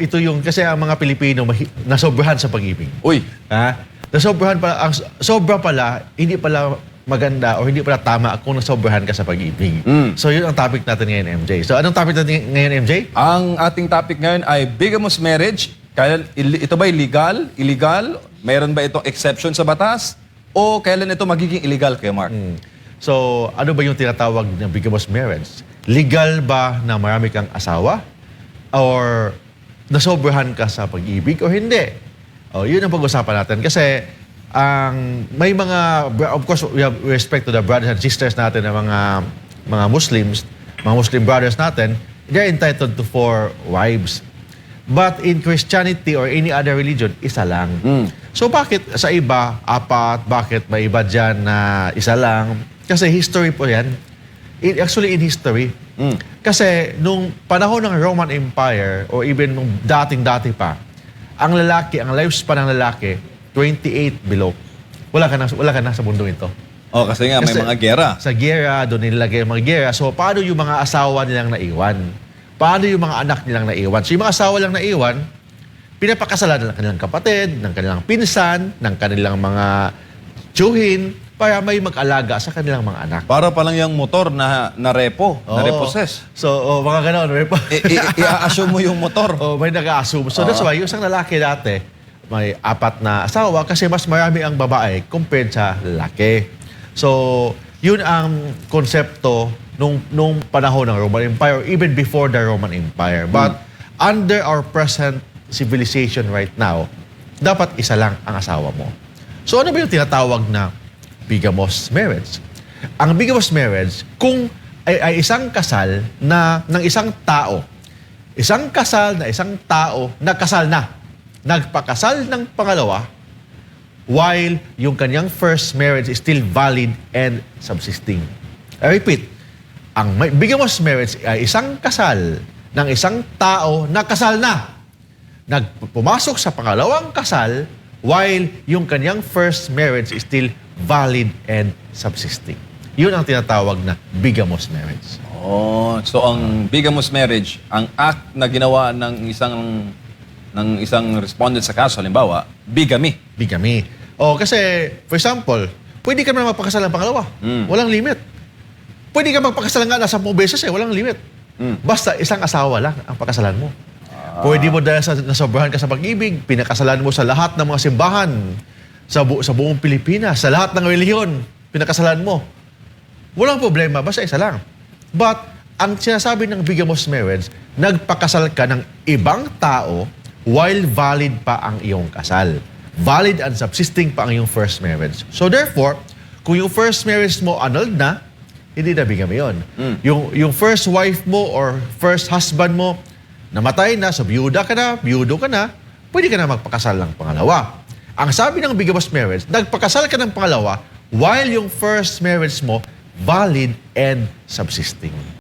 ito yung, kasi ang mga Pilipino nasobrahan sa pag-ibig. Uy, Ha? Nasobrahan pala, ang sobra pala, hindi pala maganda o hindi pala tama kung nasobrahan ka sa pag-ibig. So yun ang topic natin ngayon, MJ. So anong topic natin ngayon, MJ? ang ating topic ngayon ay bigamous marriage. Kailan, ito ba illegal? Illegal? Mayroon ba itong exception sa batas? O kailan ito magiging illegal, Kuya Mark? So ano ba yung tinatawag na bigamous marriage? Legal ba na marami kang asawa? Or nasobrahan ka sa pag-ibig o hindi? Oh, yun ang pag-usapan natin. Kasi may mga, of course, we have respect to the brothers and sisters natin na mga Muslims, mga Muslim brothers natin, they're entitled to 4 wives. But in Christianity or any other religion, isa lang. So bakit sa iba, 4? Bakit may iba dyan na isa lang? Kasi history po yan. Actually, in history. Kasi nung panahon ng Roman Empire or even nung dating-dati pa, ang lalaki, ang lifespan ng lalaki, 28 below. Wala ka na sa mundong ito. Oh, kasi nga may Kasi mga gera. Sa gera, doon nilagay ang mga gera. So, paano yung mga asawa nilang naiwan? Paano yung mga anak nilang naiwan? So, yung mga asawa lang naiwan, pinapakasalan ng kanilang kapatid, ng kanilang pinsan, ng kanilang mga tiyuhin, para may mag-alaga sa kanilang mga anak. Para pa lang yung motor na repo, na repossess. So, mga gano'n. I-assume mo yung motor. May nag-a-assume. So, that's why yung isang lalaki dati, may 4 na asawa kasi mas marami ang babae compared sa lalaki. So, yun ang konsepto nung panahon ng Roman Empire, even before the Roman Empire. But under our present civilization right now, dapat isa lang ang asawa mo. So, ano ba yung tinatawag na bigamous marriage? Ang bigamous marriage, kung ay isang kasal na ng isang tao, isang kasal na isang tao nagkasal na, nagpakasal ng pangalawa, while yung kanyang first marriage is still valid and subsisting. I repeat, ang bigamous marriage ay isang kasal ng isang tao na kasal na, nagpumasok sa pangalawang kasal, while yung kanyang first marriage is still valid and subsisting. Yun ang tinatawag na bigamous marriage. Oh, so ang bigamous marriage, ang act na ginawa ng isang respondent sa kaso, halimbawa, bigamy. Bigamy. O kasi, for example, pwede ka naman magpakasal ng pangalawa. Walang limit. Pwede ka magpakasal nga na 10 beses walang limit. Basta isang asawa lang ang pakasalan mo. Pwede mo dahil nasobrahan ka sa pag-ibig, pinakasalan mo sa lahat ng mga simbahan, sa buong Pilipinas, sa lahat ng relihiyon, pinakasalan mo. Walang problema, basta isa lang. But, ang sinasabi ng bigamous marriage, nagpakasal ka ng ibang tao while valid pa ang iyong kasal. Valid and subsisting pa ang iyong first marriage. So therefore, kung yung first marriage mo annulled na, hindi na bigamy yun. Yung first wife mo or first husband mo, namatay na, so byudo ka na, pwede ka na magpakasal ng pangalawa. Ang sabi ng bigamous marriage, nagpakasal ka ng pangalawa while yung first marriage mo valid and subsisting.